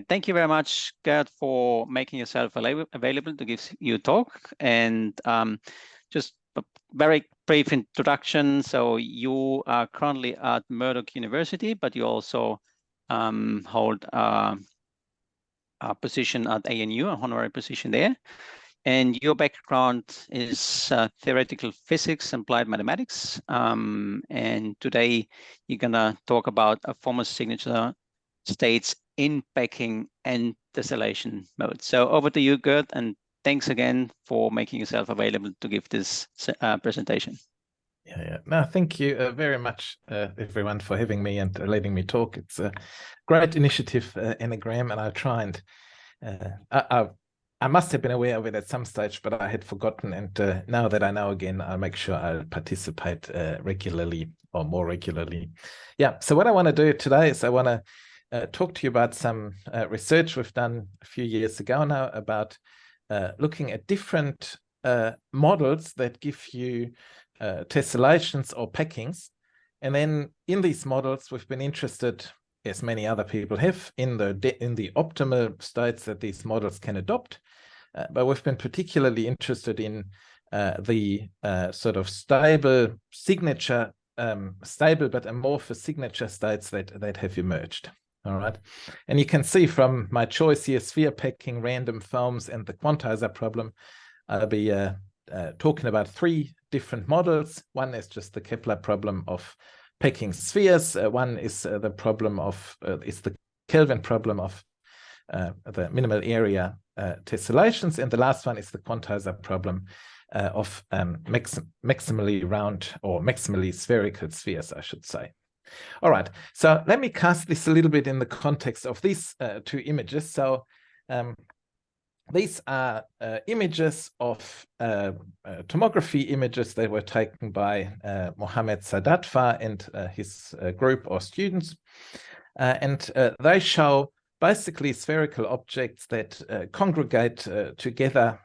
thank you very much, Gerd, for making yourself available to give you a talk. And just a very brief introduction. So you are currently at Murdoch University, but you also hold a position at ANU, a honorary position there. And your background is theoretical physics and applied mathematics. And today you're gonna talk about Amorphous signature states in packing and tessellation mode. So over to you, Gerd, and thanks again for making yourself available to give this presentation. Yeah. No, thank you very much, everyone, for having me and letting me talk. It's a great initiative, ANAGRAM, and I'll try and I must have been aware of it at some stage, but I had forgotten. And now that I know again, I'll make sure I'll participate regularly or more regularly. Yeah. So what I want to do today is I want to talk to you about some research we've done a few years ago now about looking at different models that give you tessellations or packings. And then in these models, we've been interested, as many other people have, in the optimal states that these models can adopt. But we've been particularly interested in the sort of stable signature, stable but amorphous signature states that have emerged. All right. And you can see from my choice here, sphere packing, random foams, and the quantizer problem, I'll be talking about three different models. One is just the Kepler problem of packing spheres. One is the problem of, is the Kelvin problem of the minimal area tessellations. And the last one is the quantizer problem of maximally round or maximally spherical spheres, I should say. All right, so let me cast this a little bit in the context of these two images. So these are images of tomography images that were taken by Mohammed Sadatfar and his group or students. And they show basically spherical objects that congregate together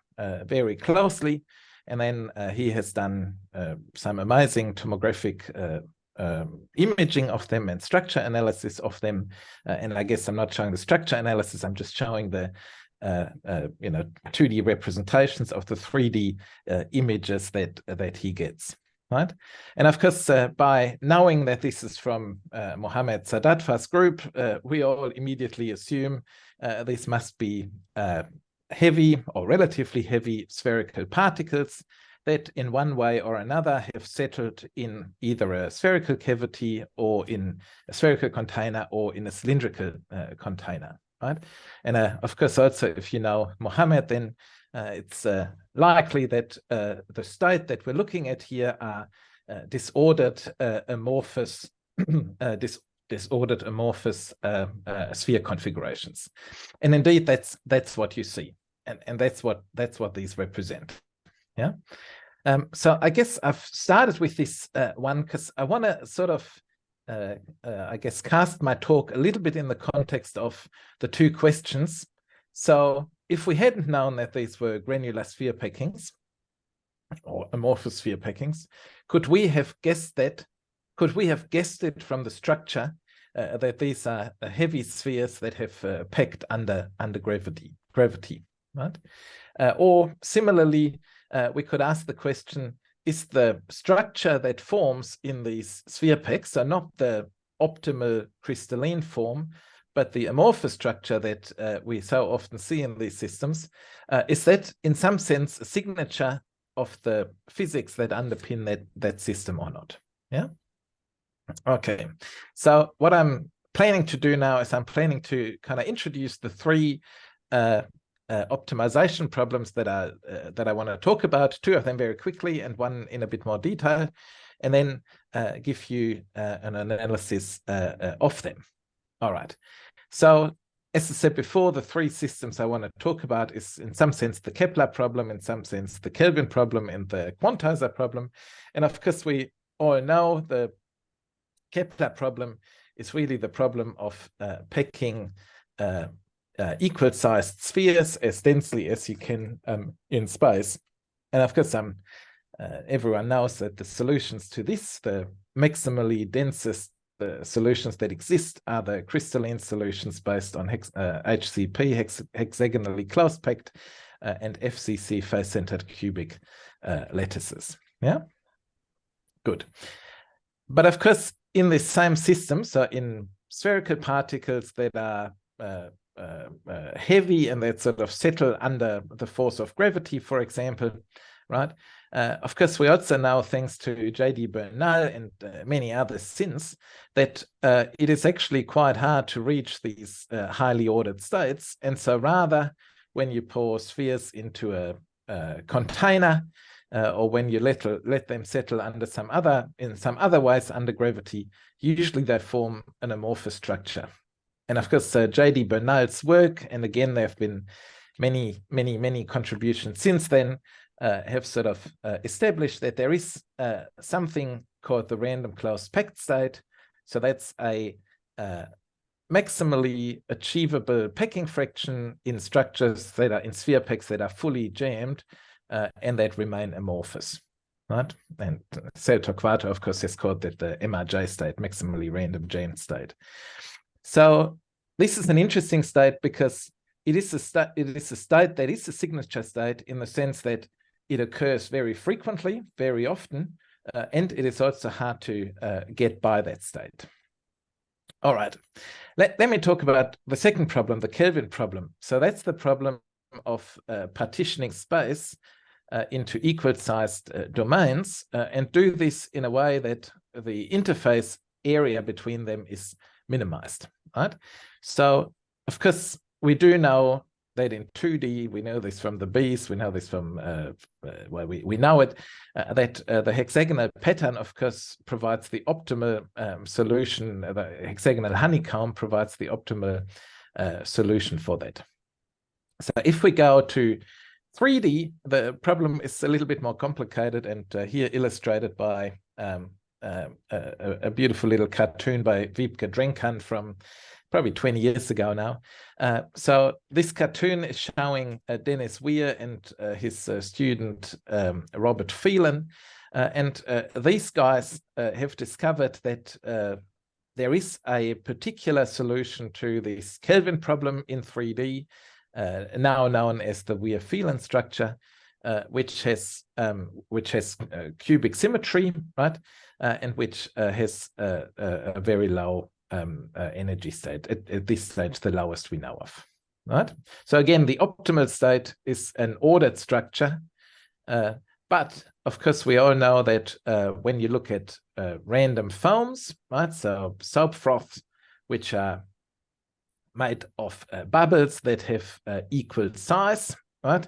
very closely. And then he has done some amazing tomographic imaging of them and structure analysis of them. And I guess I'm not showing the structure analysis, I'm just showing the 2D representations of the 3D images that he gets, right? And of course, by knowing that this is from Mohammed Sadatfar's group, we all immediately assume this must be heavy or relatively heavy spherical particles that in one way or another have settled in either a spherical cavity or in a spherical container or in a cylindrical container, right? And of course, also, if you know Mohammed, then it's likely that the state that we're looking at here are disordered amorphous disordered amorphous sphere configurations. And indeed, that's what you see. And that's what these represent. Yeah. So I guess I've started with this one because I want to sort of, I guess, cast my talk a little bit in the context of the two questions. So if we hadn't known that these were granular sphere packings or amorphous sphere packings, could we have guessed that? Could we have guessed it from the structure that these are heavy spheres that have packed under gravity, right? Or similarly, we could ask the question, is the structure that forms in these sphere packs, so not the optimal crystalline form, but the amorphous structure that we so often see in these systems, is that in some sense a signature of the physics that underpin that system or not? Yeah. Okay. So what I'm planning to do now is I'm planning to kind of introduce the three optimization problems that I want to talk about, two of them very quickly and one in a bit more detail, and then give you an analysis of them. All right. So as I said before, the three systems I want to talk about is in some sense the Kepler problem, in some sense the Kelvin problem, and the Quantizer problem. And of course, we all know the Kepler problem is really the problem of packing equal-sized spheres as densely as you can in space. And of course, everyone knows that the solutions to this, the maximally densest the solutions that exist are the crystalline solutions based on HCP, hexagonally close packed, and FCC face-centered cubic lattices. Yeah, good. But of course, in this same system, so in spherical particles that are heavy and that sort of settle under the force of gravity, for example, right? Of course, we also know, thanks to J.D. Bernal and many others since, that it is actually quite hard to reach these highly ordered states. And so rather, when you pour spheres into a container, or when you let them settle under in some other ways under gravity, usually they form an amorphous structure. And of course, J.D. Bernal's work, and again, there have been many contributions since then, have sort of established that there is something called the random closed packed state. So that's a maximally achievable packing fraction in structures that are in sphere packs that are fully jammed and that remain amorphous, right? And Torquato, of course, has called that the MRJ state, maximally random jammed state. So this is an interesting state because it is a state that is a signature state in the sense that it occurs very frequently, very often, and it is also hard to get by that state. All right, let me talk about the second problem, the Kelvin problem. So that's the problem of partitioning space into equal-sized domains, and do this in a way that the interface area between them is minimized, right? So, of course, we do know that in 2D, we know this from the bees, we know this from, well, we know it, that the hexagonal pattern, of course, provides the optimal solution. The hexagonal honeycomb provides the optimal solution for that. So if we go to 3D, the problem is a little bit more complicated, and here illustrated by a beautiful little cartoon by Wiebke Drenkan from probably 20 years ago now. So this cartoon is showing Dennis Weir and his student Robert Phelan, and these guys have discovered that there is a particular solution to this Kelvin problem in 3D, now known as the Weir-Phelan structure, which has cubic symmetry, right, and which has a very low energy state. At this stage, the lowest we know of, right? So again, the optimal state is an ordered structure, but of course we all know that when you look at random foams, right, so soap froths, which are made of bubbles that have equal size, right,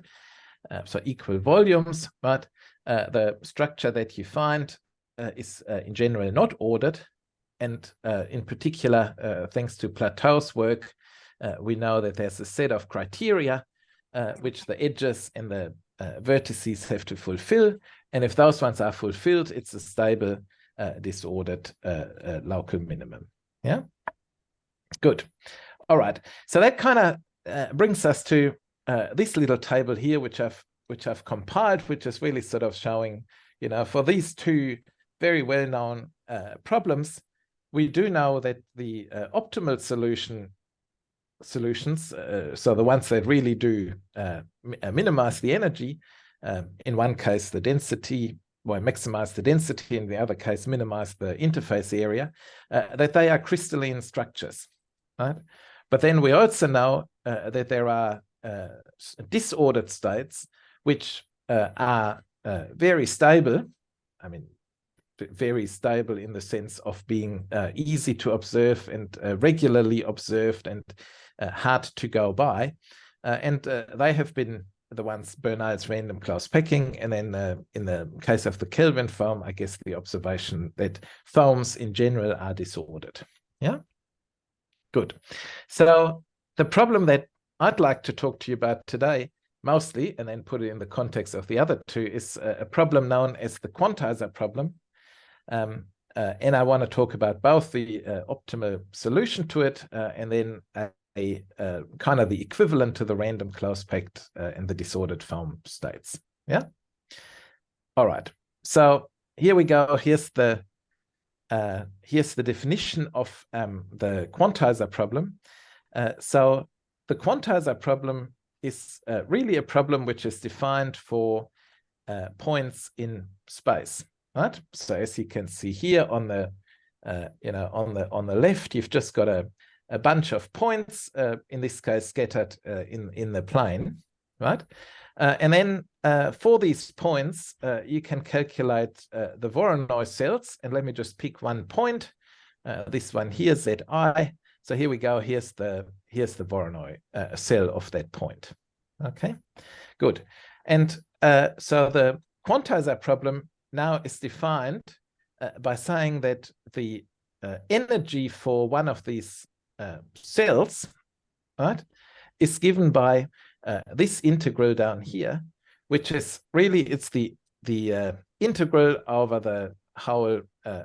so equal volumes, right, the structure that you find is in general not ordered. And in particular, thanks to Plateau's work, we know that there's a set of criteria which the edges and the vertices have to fulfill. And if those ones are fulfilled, it's a stable, disordered local minimum. Yeah, good. All right. So that kind of brings us to this little table here, which I've compiled, which is really sort of showing, you know, for these two very well-known problems, we do know that the optimal solutions, so the ones that really do minimize the energy, in one case the density, well, maximize the density, in the other case minimize the interface area, that they are crystalline structures, right? But then we also know that there are disordered states which are very stable. I mean, very stable in the sense of being easy to observe and regularly observed and hard to go by. And they have been the ones Bernal's random closed packing. And then in the case of the Kelvin foam, I guess the observation that foams in general are disordered. Yeah, good. So the problem that I'd like to talk to you about today mostly, and then put it in the context of the other two, is a problem known as the Quantizer problem. And I want to talk about both the optimal solution to it and then a kind of the equivalent to the random closed packed and the disordered foam states. Yeah. All right. So here we go. Here's the here's the definition of the quantizer problem. So the quantizer problem is really a problem which is defined for points in space, right? So as you can see here on the on the left, you've just got a bunch of points, in this case scattered in the plane, right? And then for these points, you can calculate the Voronoi cells. And let me just pick one point, this one here, Zi. So here we go. Here's the Voronoi cell of that point. Okay, good. And so the quantizer problem now is defined by saying that the energy for one of these cells, right, is given by this integral down here, which is really, it's the integral over the whole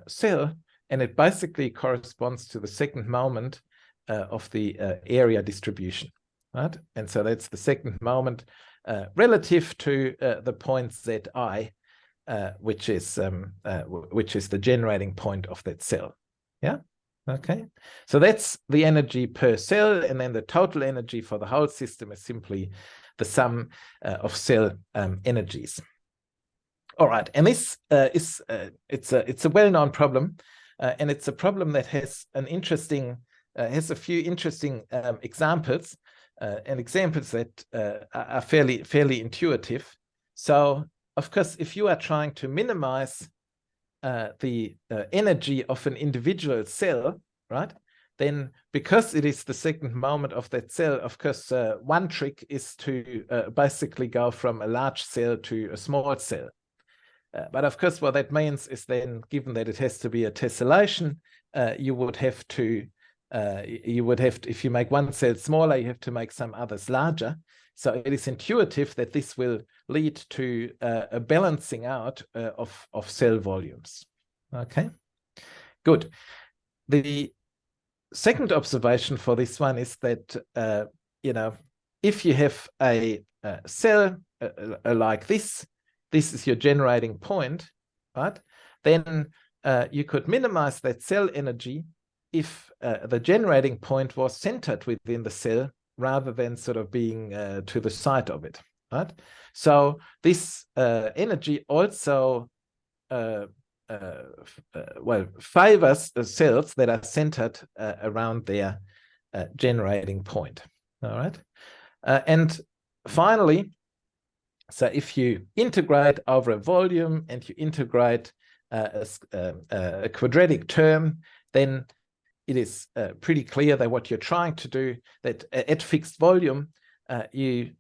cell, and it basically corresponds to the second moment of the area distribution, right? And so that's the second moment relative to the point Zi, which is the generating point of that cell. Yeah. Okay. So that's the energy per cell, and then the total energy for the whole system is simply the sum of cell energies. All right, and this it's a well-known problem, and it's a problem that has an interesting has a few interesting examples, and examples that are fairly intuitive. So, of course, if you are trying to minimize the energy of an individual cell, right, then because it is the second moment of that cell, of course, one trick is to basically go from a large cell to a small cell. But of course, what that means is then, given that it has to be a tessellation, you would have to, if you make one cell smaller, you have to make some others larger. So it is intuitive that this will lead to a balancing out of cell volumes. Okay, good. The second observation for this one is that, if you have a cell like this is your generating point, right? Then you could minimize that cell energy if the generating point was centered within the cell rather than sort of being to the side of it, right? So this energy also favors the cells that are centered around their generating point. All right, and finally, so if you integrate over a volume and you integrate a quadratic term, then it is pretty clear that what you're trying to do, that at fixed volume, a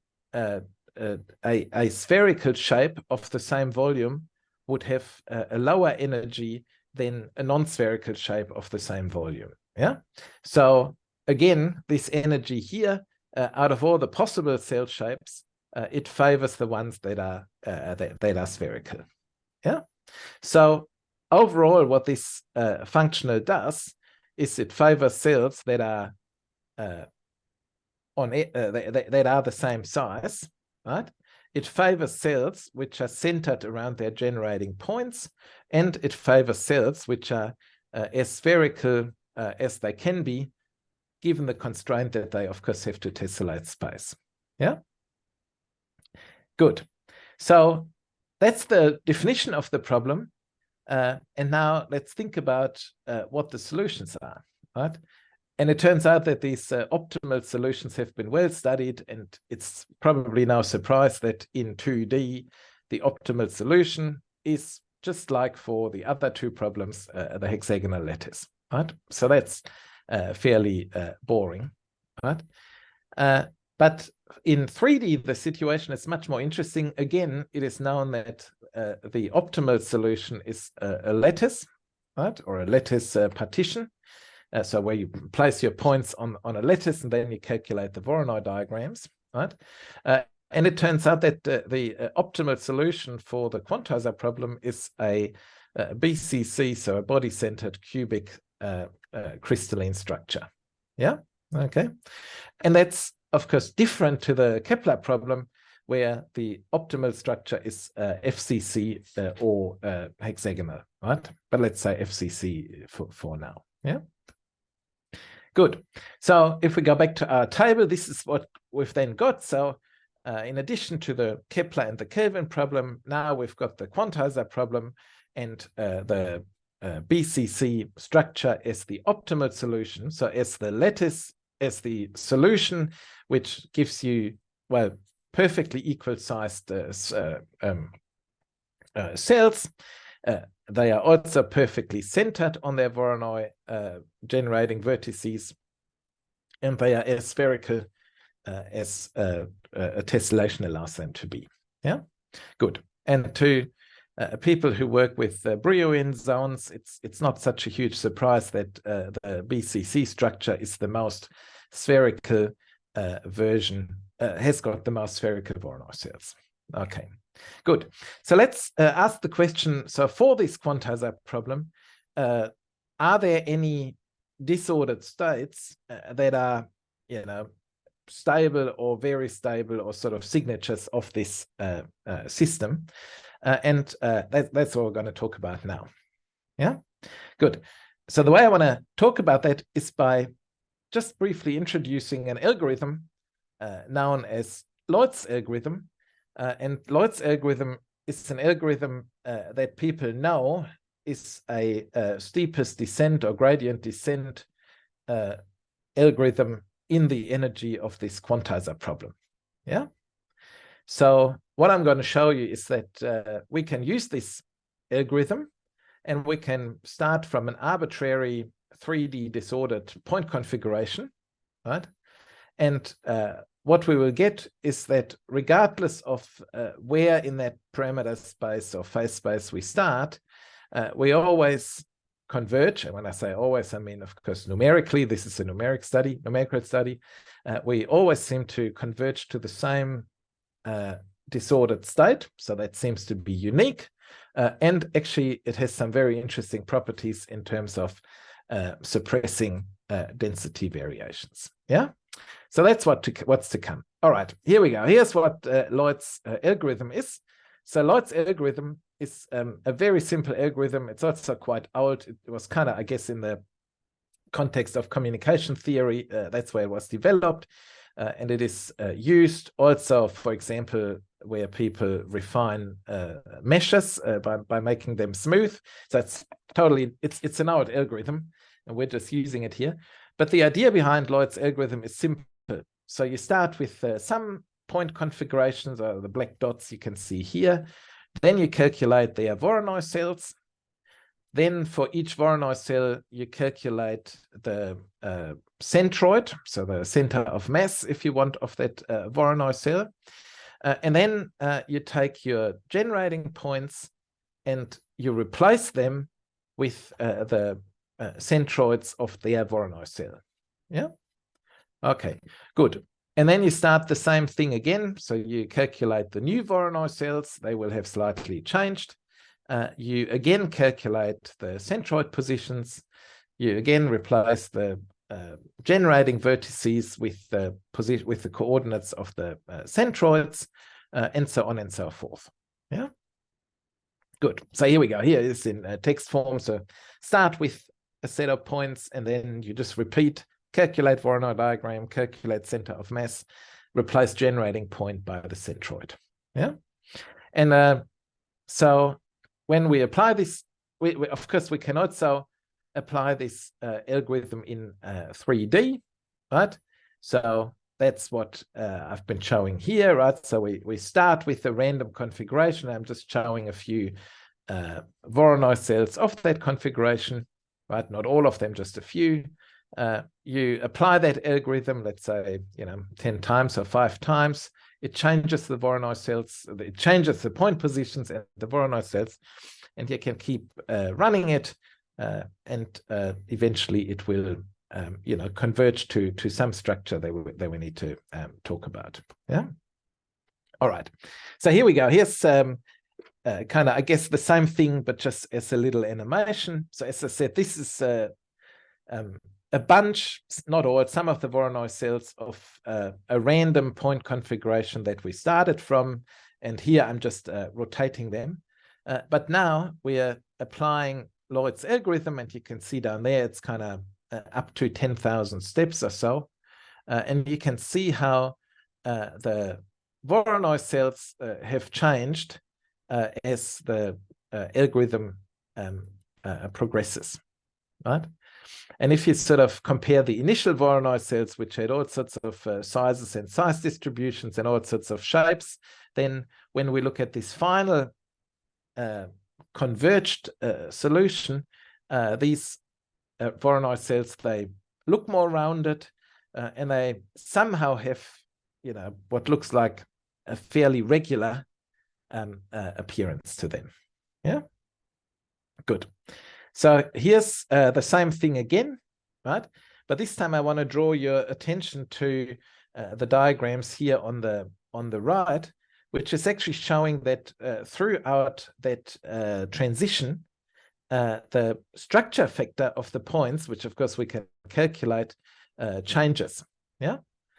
spherical shape of the same volume would have a lower energy than a non-spherical shape of the same volume. Yeah. So again, this energy here, out of all the possible cell shapes, it favors the ones that are spherical. Yeah. So overall, what this functional does is it favors cells that are that are the same size, right? It favors cells which are centered around their generating points, and it favors cells which are as spherical as they can be, given the constraint that they, of course, have to tessellate space. Yeah. Good. So that's the definition of the problem. And now let's think about what the solutions are, right? And it turns out that these optimal solutions have been well studied, and it's probably no surprise that in 2D, the optimal solution is just like for the other two problems, the hexagonal lattice, right? So that's fairly boring, right? But in 3D, the situation is much more interesting. Again, it is known that the optimal solution is a lattice, right? Or a lattice partition. So where you place your points on a lattice and then you calculate the Voronoi diagrams, right? And it turns out that the optimal solution for the quantizer problem is a BCC, so a body-centered cubic crystalline structure. Yeah, okay. And that's, of course, different to the Kepler problem, where the optimal structure is FCC or hexagonal, right? But let's say FCC for now, yeah? Good. So if we go back to our table, this is what we've then got. So in addition to the Kepler and the Kelvin problem, now we've got the Quantizer problem, and the BCC structure is the optimal solution. So as the lattice, as the solution, which gives you, well, perfectly equal sized cells. They are also perfectly centered on their Voronoi generating vertices, and they are as spherical as a tessellation allows them to be. Yeah, good. And to people who work with Brillouin zones, it's not such a huge surprise that the BCC structure is the most spherical version, has got the most spherical Voronoi cells. Okay. Good. So let's ask the question. So for this Quantizer problem, are there any disordered states that are, you know, stable or very stable or sort of signatures of this system? That's what we're going to talk about now. Yeah, good. So the way I want to talk about that is by just briefly introducing an algorithm known as Lloyd's algorithm. And Lloyd's algorithm is an algorithm that people know is a steepest descent or gradient descent algorithm in the energy of this Quantizer problem. Yeah. So what I'm going to show you is that we can use this algorithm, and we can start from an arbitrary 3D disordered point configuration, right? And what we will get is that regardless of where in that parameter space or phase space we start, we always converge. And when I say always, I mean, of course, numerically, this is a numerical study. We always seem to converge to the same disordered state. So that seems to be unique. And actually, it has some very interesting properties in terms of suppressing density variations. Yeah. So that's what's to come. All right, here we go. Here's what Lloyd's algorithm is. So Lloyd's algorithm is a very simple algorithm. It's also quite old. It was kind of, I guess, in the context of communication theory. That's where it was developed. And it is used also, for example, where people refine meshes by making them smooth. So it's an old algorithm, and we're just using it here. But the idea behind Lloyd's algorithm is simple. So you start with some point configurations, or the black dots you can see here. Then you calculate their Voronoi cells. Then for each Voronoi cell, you calculate the centroid, so the center of mass, if you want, of that Voronoi cell. And then you take your generating points and you replace them with the centroids of their Voronoi cell. Yeah? Okay, good. And then you start the same thing again. So you calculate the new Voronoi cells. They will have slightly changed. You again calculate the centroid positions. You again replace the generating vertices with the coordinates of the centroids, and so on and so forth. Yeah. Good. So here we go. Here is in text form. So start with a set of points, and then you just repeat, calculate Voronoi diagram, calculate center of mass, replace generating point by the centroid. Yeah. And so when we apply this, of course, we can also apply this algorithm in 3D, right? So that's what I've been showing here, right? So we start with a random configuration. I'm just showing a few Voronoi cells of that configuration, right? Not all of them, just a few. You apply that algorithm, let's say, 10 times or 5 times. It changes the Voronoi cells, it changes the point positions and the Voronoi cells, and you can keep running it, and eventually it will, converge to some structure that we need to talk about. Yeah. All right. So here we go. Here's kind of, I guess, the same thing, but just as a little animation. So as I said, this is a a bunch, not all, some of the Voronoi cells of a random point configuration that we started from. And here I'm just rotating them. But now we are applying Lloyd's algorithm, and you can see down there, it's kind of up to 10,000 steps or so. And you can see how the Voronoi cells have changed as the algorithm progresses, right? And if you sort of compare the initial Voronoi cells, which had all sorts of sizes and size distributions and all sorts of shapes, then when we look at this final converged solution, these Voronoi cells, they look more rounded, and they somehow have, what looks like a fairly regular appearance to them. Yeah, good. So here's the same thing again, right? But this time I want to draw your attention to the diagrams here on the right, which is actually showing that throughout that transition, the structure factor of the points, which of course we can calculate, changes. Yeah.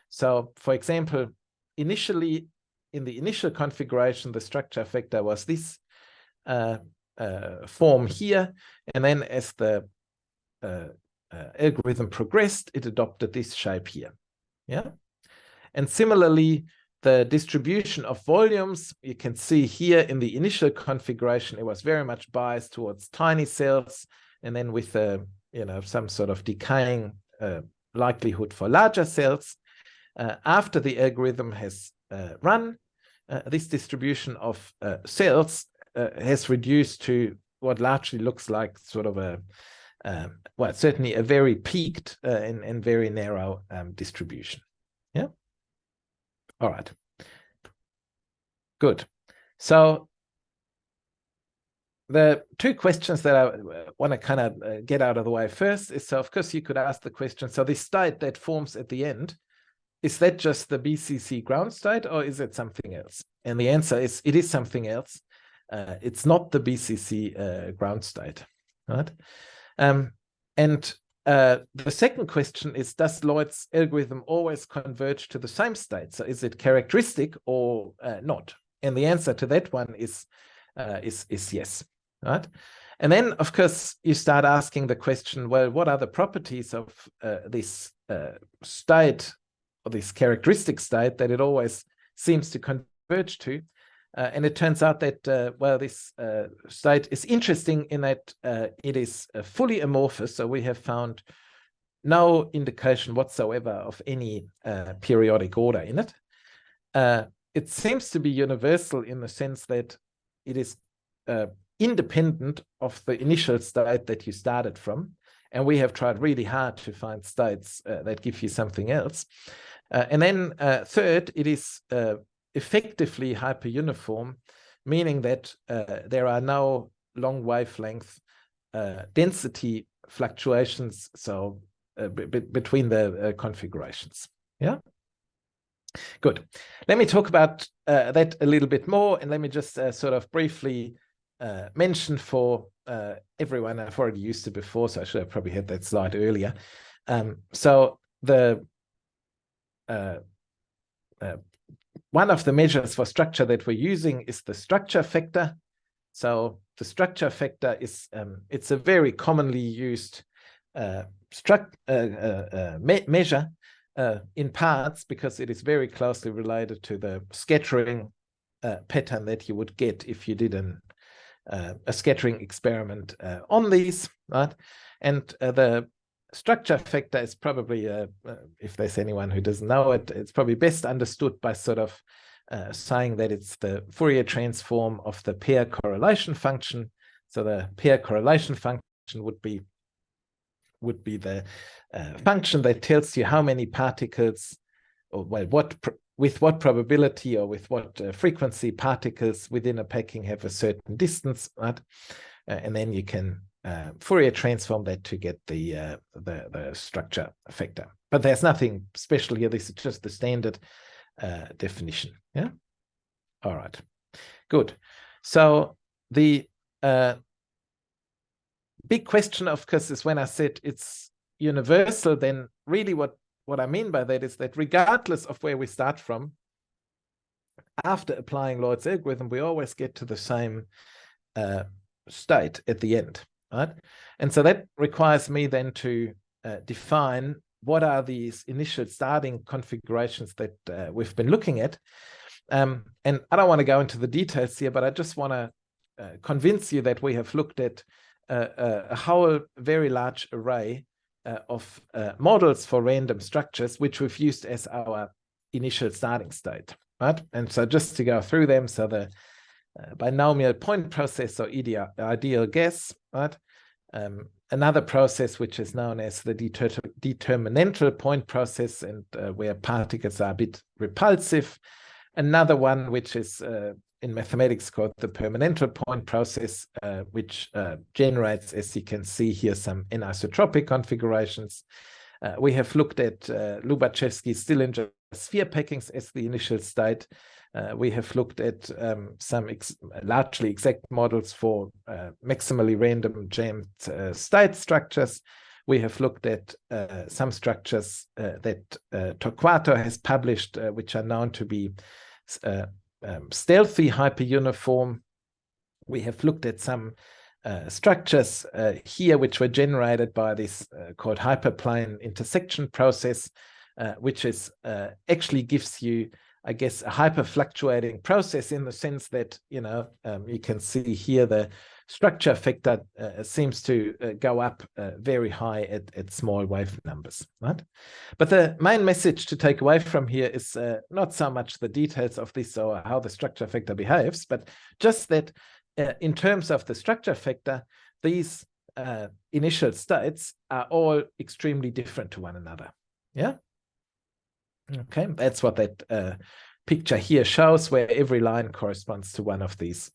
So for example, initially in the initial configuration, the structure factor was this form here, and then as the algorithm progressed, it adopted this shape here. Yeah. And similarly, the distribution of volumes, you can see here in the initial configuration, it was very much biased towards tiny cells, and then with some sort of decaying likelihood for larger cells. After the algorithm has run, this distribution of cells has reduced to what largely looks like sort of a, well, certainly a very peaked and very narrow distribution. Yeah. All right. Good. So the two questions that I want to kind of get out of the way first is, so of course you could ask the question, so this state that forms at the end, is that just the BCC ground state, or is it something else? And the answer is, it is something else. It's not the BCC ground state, right? And the second question is, does Lloyd's algorithm always converge to the same state? So is it characteristic or not? And the answer to that one is yes, right? And then, of course, you start asking the question, well, what are the properties of this state, or this characteristic state, that it always seems to converge to? And it turns out that, well, this state is interesting in that it is fully amorphous. So we have found no indication whatsoever of any periodic order in it. It seems to be universal in the sense that it is independent of the initial state that you started from. And we have tried really hard to find states that give you something else. And then third, it is effectively hyperuniform, meaning that there are no long wavelength density fluctuations, so between the configurations. Yeah. Good. Let me talk about that a little bit more, and let me just sort of briefly mention for everyone, I've already used it before, so I should have probably had that slide earlier. So the one of the measures for structure that we're using is the structure factor. So the structure factor is it's a very commonly used measure in parts, because it is very closely related to the scattering pattern that you would get if you did a scattering experiment on these, right? And the structure factor is probably, if there's anyone who doesn't know it, it's probably best understood by sort of saying that it's the Fourier transform of the pair correlation function. So the pair correlation function would be the function that tells you how many particles, or well, with what probability or with what frequency particles within a packing have a certain distance, right? And then you can Fourier transform that to get the structure factor. But there's nothing special here. This is just the standard definition. Yeah. All right. Good. So the big question, of course, is when I said it's universal, then really what I mean by that is that regardless of where we start from, after applying Lloyd's algorithm, we always get to the same state at the end, right? And so that requires me then to define what are these initial starting configurations that we've been looking at. And I don't want to go into the details here, but I just want to convince you that we have looked at a whole very large array of models for random structures, which we've used as our initial starting state, right? And so just to go through them, so the binomial point process or ideal gas, right? Another process which is known as the determinantal point process, and where particles are a bit repulsive. Another one which is in mathematics called the permanential point process, which generates, as you can see here, some anisotropic configurations. We have looked at Lubachevsky-Stillinger sphere packings as the initial state. We have looked at some largely exact models for maximally random jammed state structures. We have looked at some structures that Torquato has published, which are known to be stealthy hyperuniform. We have looked at some structures here which were generated by this called hyperplane intersection process, which is actually gives you, I guess, a hyperfluctuating process in the sense that, you know, you can see here the structure factor seems to go up very high at small wave numbers, right? But the main message to take away from here is not so much the details of this or how the structure factor behaves, but just that in terms of the structure factor, these initial states are all extremely different to one another, yeah? Okay, that's what that picture here shows, where every line corresponds to one of these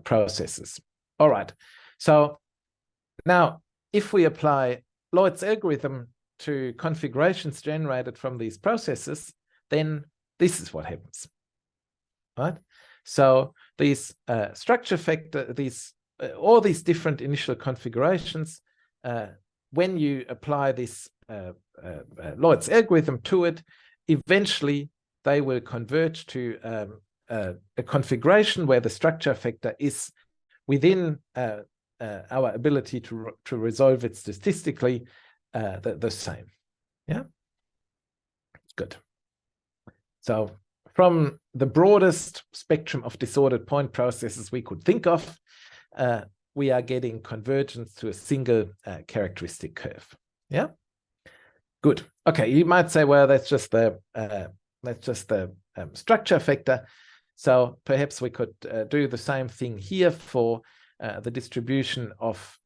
processes. All right, so now if we apply Lloyd's algorithm to configurations generated from these processes, then this is what happens, right? So these structure factor, all these different initial configurations, when you apply this Lloyd's algorithm to it, eventually they will converge to a configuration where the structure factor is within our ability to resolve it statistically the same. Yeah, good. So from the broadest spectrum of disordered point processes we could think of, we are getting convergence to a single characteristic curve. Yeah, good. Okay, you might say, well, that's just the structure factor. So perhaps we could do the same thing here for the distribution of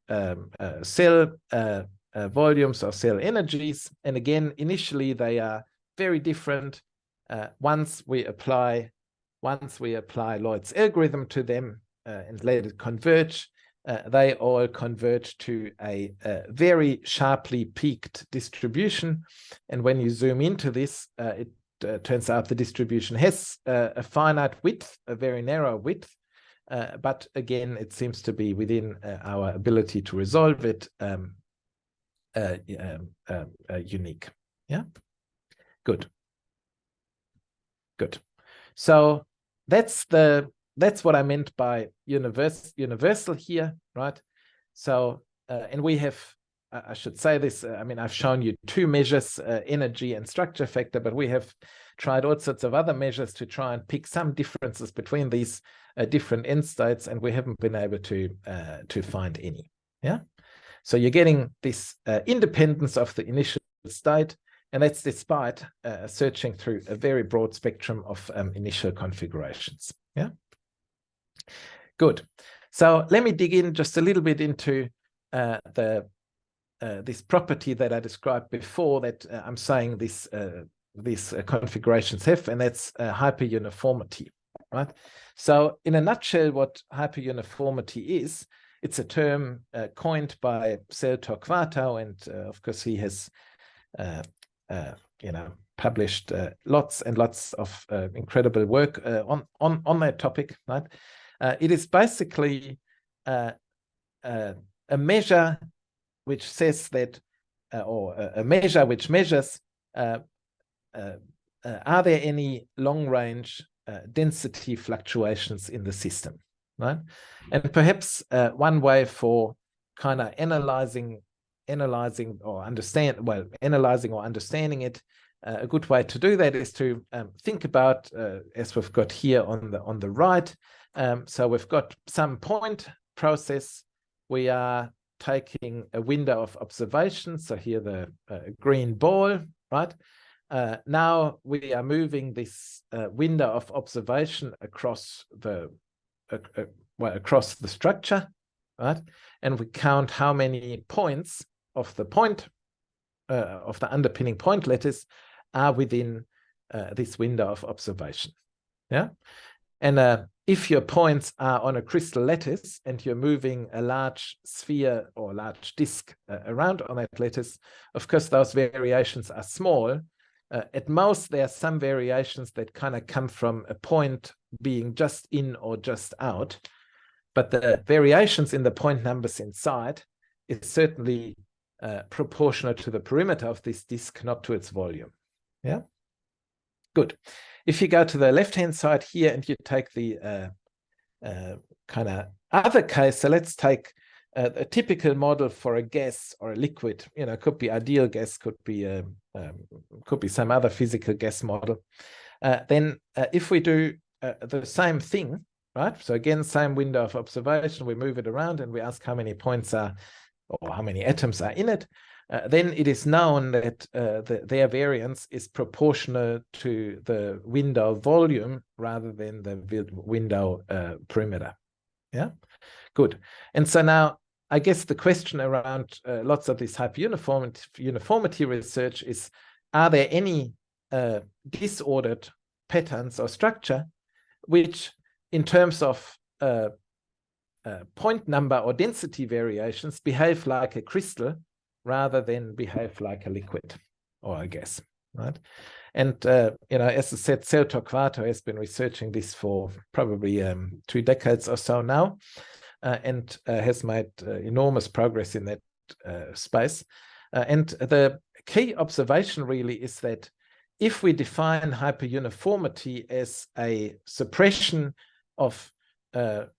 cell volumes or cell energies. And again, initially they are very different. Once we apply Lloyd's algorithm to them and let it converge, they all converge to a very sharply peaked distribution. And when you zoom into this, it turns out the distribution has a finite width, a very narrow width, but again, it seems to be within our ability to resolve it unique. Yeah, good. Good. So that's what I meant by universal here, right? So and we have, I should say this, I mean, I've shown you two measures, energy and structure factor, but we have tried all sorts of other measures to try and pick some differences between these different end states, and we haven't been able to find any. Yeah. So you're getting this independence of the initial state, and that's despite searching through a very broad spectrum of initial configurations. Yeah. Good. So let me dig in just a little bit into this property that I described before that I'm saying these configurations have, and that's hyperuniformity, right? So in a nutshell, what hyperuniformity is, it's a term coined by Torquato, and of course he has published lots and lots of incredible work on that topic, right? It is basically a measure which says that or a measure which measures are there any long-range density fluctuations in the system, right? And perhaps one way for kind of analyzing or understanding it, a good way to do that is to think about, as we've got here on the right. So we've got some point process. We are taking a window of observation. So here the green ball, right? Now we are moving this window of observation across the across the structure, right? And we count how many points of the point of the underpinning point lattice are within this window of observation. Yeah, and if your points are on a crystal lattice and you're moving a large sphere or large disk around on that lattice, of course those variations are small. At most, there are some variations that kind of come from a point being just in or just out, but the variations in the point numbers inside is certainly proportional to the perimeter of this disk, not to its volume. Yeah, good. If you go to the left-hand side here and you take the kind of other case, so let's take a typical model for a gas or a liquid. You know, could be ideal gas, could be some other physical gas model. Then if we do the same thing, right? So again, same window of observation, we move it around and we ask how many points are, or how many atoms are in it. Then it is known that their variance is proportional to the window volume rather than the window perimeter. Yeah, good. And so now, I guess the question around lots of this hyperuniformity research is, are there any disordered patterns or structure which, in terms of point number or density variations, behave like a crystal rather than behave like a liquid or a gas, right? And, you know, as I said, Cel Torquato has been researching this for probably 2 decades or so now, and has made enormous progress in that space. And the key observation really is that if we define hyperuniformity as a suppression of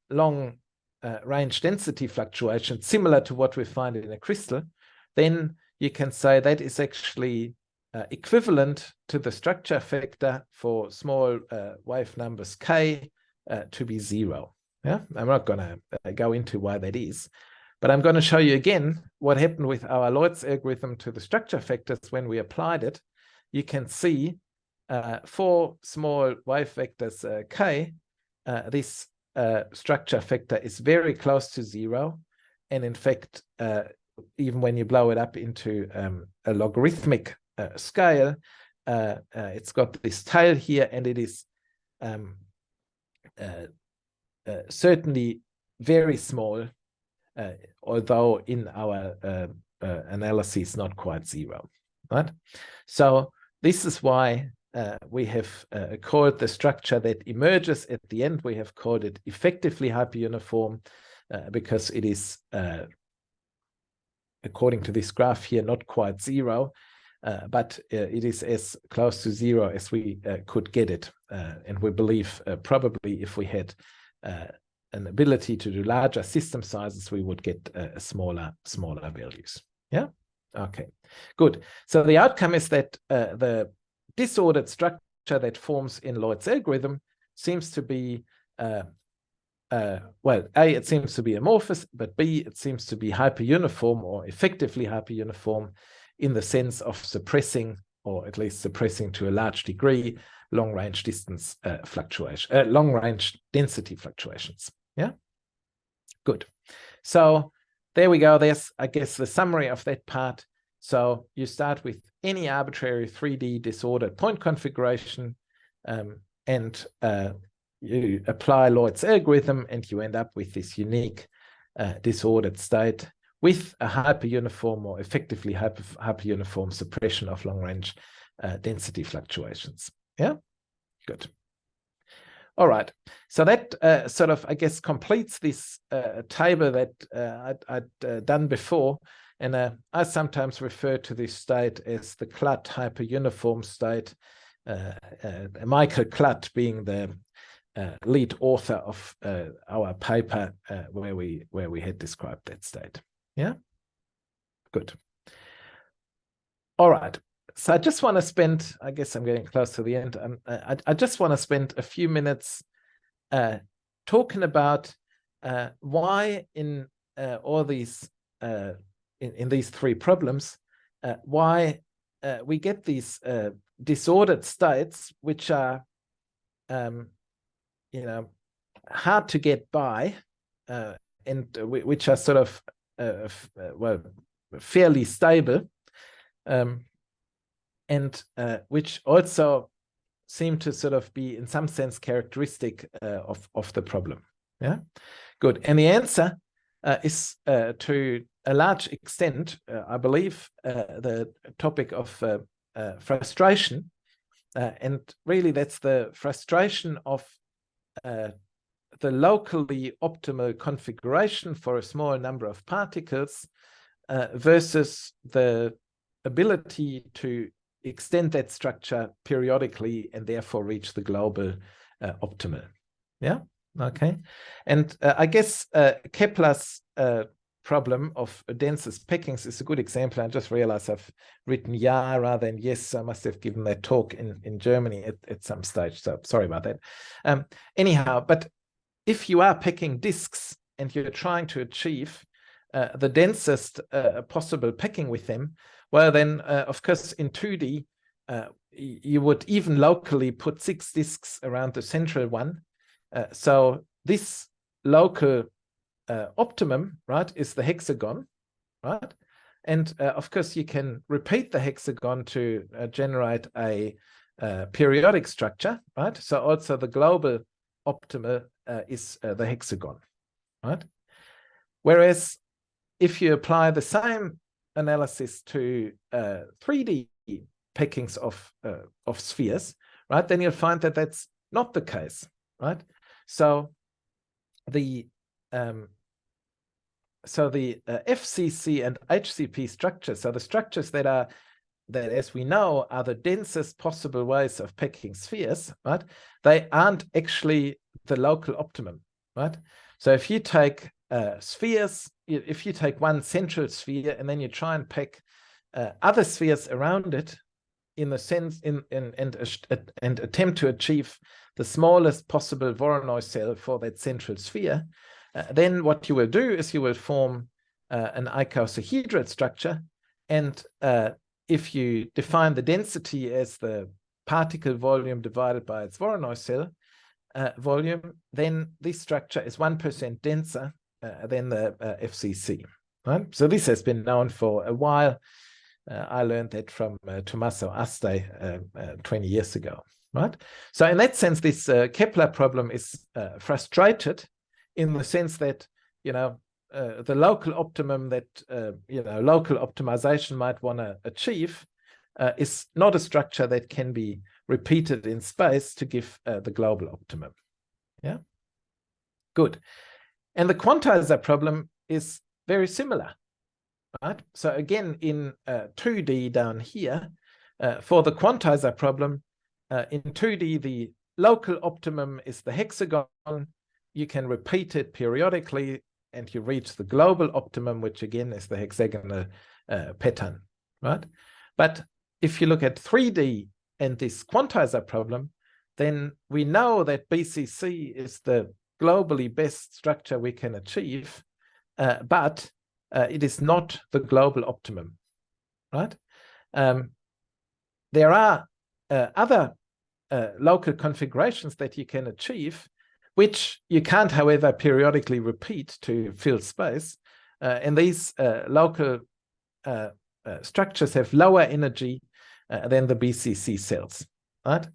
long-range density fluctuation, similar to what we find in a crystal, then you can say that is actually equivalent to the structure factor for small wave numbers k to be 0. Yeah, I'm not going to go into why that is, but I'm going to show you again what happened with our Lloyd's algorithm to the structure factors when we applied it. You can see for small wave vectors k, this structure factor is very close to 0. And in fact, even when you blow it up into a logarithmic scale, it's got this tail here, and it is certainly very small, although in our analysis not quite 0, right? So this is why we have called the structure that emerges at the end, we have called it effectively hyperuniform, because it is, according to this graph here, not quite 0, but it is as close to 0 as we could get it. And we believe probably if we had an ability to do larger system sizes, we would get smaller values. Yeah, okay, good. So the outcome is that the disordered structure that forms in Lloyd's algorithm seems to be, well, A, it seems to be amorphous, but B, it seems to be hyperuniform or effectively hyperuniform in the sense of suppressing, or at least suppressing to a large degree, long-range distance fluctuation, long-range density fluctuations. Yeah, good. So there we go. There's, I guess, the summary of that part. So you start with any arbitrary 3D disordered point configuration, and you apply Lloyd's algorithm, and you end up with this unique disordered state with a hyperuniform or effectively hyperuniform suppression of long-range density fluctuations. Yeah, good. All right, so that sort of, I guess, completes this table that I'd done before. And I sometimes refer to this state as the Klutt hyperuniform state, Michael Klutt being the lead author of our paper where we had described that state. Yeah, good. All right. So I just want to spend, I guess I'm getting close to the end. I just want to spend a few minutes talking about why in all these in these three problems, why we get these disordered states, which are hard to get by, and which are sort of well, fairly stable, and which also seem to sort of be in some sense characteristic of the problem. Yeah, good. And the answer is to a large extent, I believe, the topic of frustration, and really that's the frustration of the locally optimal configuration for a small number of particles versus the ability to extend that structure periodically and therefore reach the global optimal. Yeah, okay. And I guess Kepler's problem of densest packings is a good example. I just realized I've written ja rather than yes. I must have given that talk in Germany at some stage, so sorry about that. Anyhow, but if you are packing disks and you're trying to achieve the densest possible packing with them, well then, of course, in 2D, you would even locally put 6 disks around the central one. So this local optimum, right, is the hexagon, right? And of course, you can repeat the hexagon to generate a periodic structure, right? So also the global optimal is the hexagon, right? Whereas if you apply the same analysis to 3D packings of spheres, right, then you'll find that that's not the case, right? So the FCC and HCP structures, so the structures that as we know are the densest possible ways of packing spheres, right? They aren't actually the local optimum, right? So if you take spheres, if you take one central sphere and then you try and pack other spheres around it in the sense and attempt to achieve the smallest possible Voronoi cell for that central sphere, then what you will do is you will form an icosahedral structure, and if you define the density as the particle volume divided by its Voronoi cell volume, then this structure is 1% denser than the FCC. Right? So this has been known for a while. I learned that from Tommaso Aste 20 years ago. Right? So in that sense, this Kepler problem is frustrated in the sense that, the local optimum that, local optimization might want to achieve is not a structure that can be repeated in space to give the global optimum. Yeah, good. And the quantizer problem is very similar, right? So again, in 2D down here, for the quantizer problem, in 2D, the local optimum is the hexagon. You can repeat it periodically and you reach the global optimum, which again is the hexagonal pattern, right? But if you look at 3D and this quantizer problem, then we know that BCC is the globally best structure we can achieve, but it is not the global optimum, right? There are other local configurations that you can achieve, which you can't, however, periodically repeat to fill space. And these local structures have lower energy than the BCC cells, right?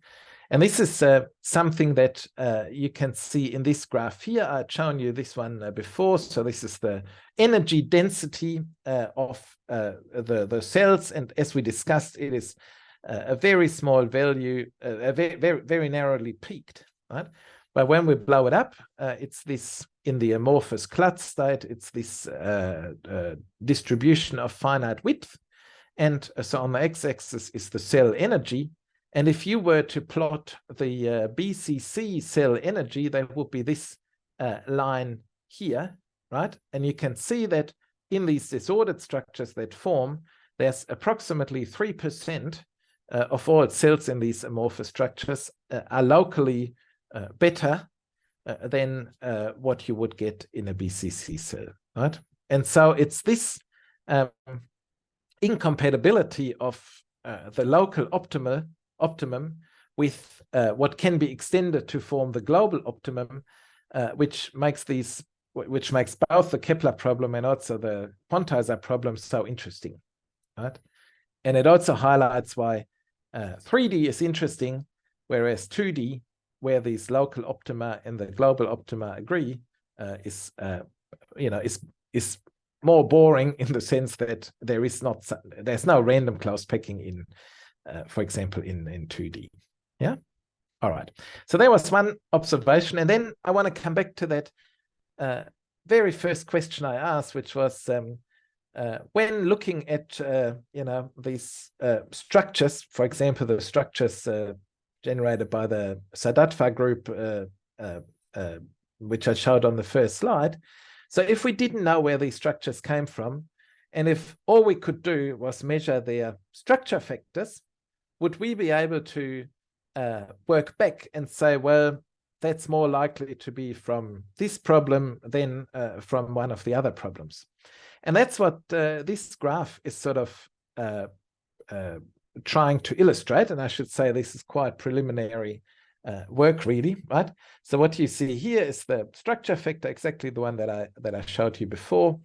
And this is something that you can see in this graph here. I've shown you this one before. So this is the energy density of the cells. And as we discussed, it is a very small value, very, very narrowly peaked, right? But when we blow it up, it's this in the amorphous Klotz state, it's this distribution of finite width. And so on the x-axis is the cell energy. And if you were to plot the BCC cell energy, there would be this line here, right? And you can see that in these disordered structures that form, there's approximately 3% of all cells in these amorphous structures are locally better than what you would get in a BCC cell, right? And so it's this incompatibility of the local optimum with what can be extended to form the global optimum, which makes both the Kepler problem and also the Quantizer problem so interesting, right? And it also highlights why 3D is interesting, whereas 2D, where these local optima and the global optima agree, is more boring in the sense that there's no random close packing in, for example, in 2D. Yeah. All right. So there was one observation, and then I want to come back to that very first question I asked, which was when looking at these structures, for example, the structures generated by the Sadatva group, which I showed on the first slide. So if we didn't know where these structures came from, and if all we could do was measure their structure factors, would we be able to work back and say, well, that's more likely to be from this problem than from one of the other problems? And that's what this graph is sort of trying to illustrate. And I should say this is quite preliminary work, really, right? So what you see here is the structure factor, exactly the one that I showed you before,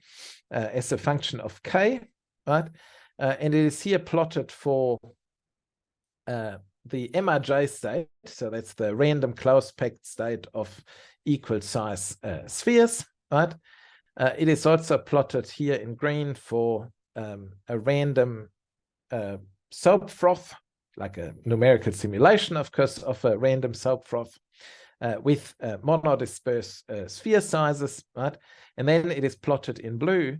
as a function of k, right? And it is here plotted for the MRJ state, so that's the random close-packed state of equal size spheres, right? It is also plotted here in green for a random soap froth, like a numerical simulation, of course, of a random soap froth with monodisperse sphere sizes, right? And then it is plotted in blue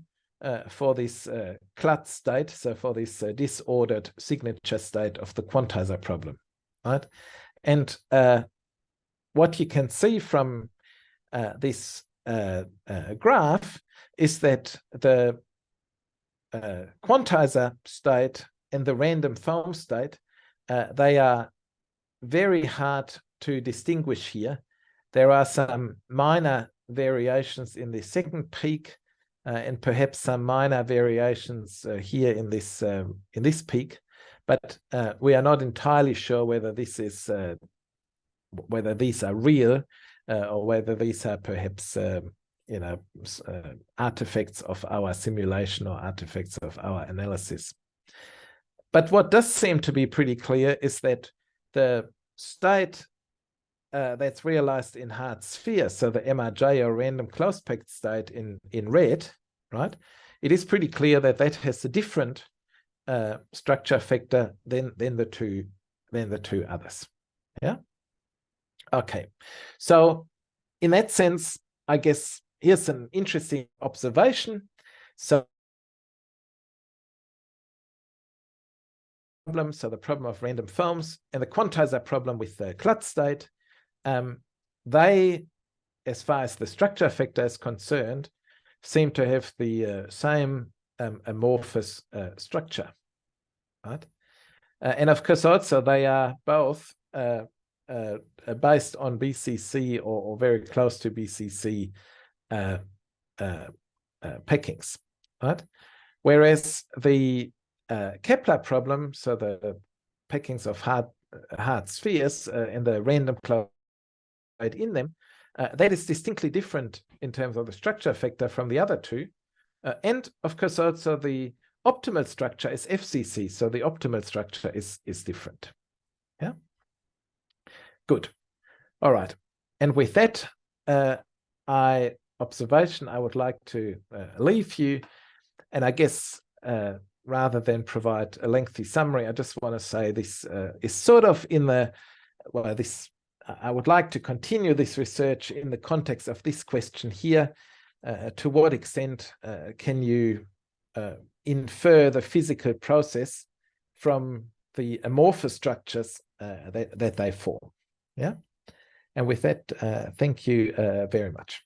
for this Klotz state, so for this disordered signature state of the Quantizer problem, right? And what you can see from this graph is that the Quantizer state and the random foam state, they are very hard to distinguish here. There are some minor variations in the second peak, and perhaps some minor variations here in this peak, but we are not entirely sure whether this is whether these are real or whether these are perhaps artifacts of our simulation or artifacts of our analysis. But what does seem to be pretty clear is that the state that's realized in hard spheres, so the MRJ or random close-packed state in red, right? It is pretty clear that that has a different structure factor than the two others. Yeah. Okay. So in that sense, I guess here's an interesting observation. So the problem of random foams and the Quantizer problem with the Klotz state, they, as far as the structure factor is concerned, seem to have the same amorphous structure, right? And of course, also they are both based on BCC or very close to BCC packings, right? Whereas the Kepler problem, so the packings of hard spheres and the random cloud in them, that is distinctly different in terms of the structure factor from the other two. And of course, also the optimal structure is FCC, so the optimal structure is different. Yeah. Good. All right. And with that observation, I would like to leave you. And I guess rather than provide a lengthy summary, I just want to say this is sort of in the, well, this I would like to continue this research in the context of this question here. To what extent can you infer the physical process from the amorphous structures that they form? Yeah. And with that, thank you very much.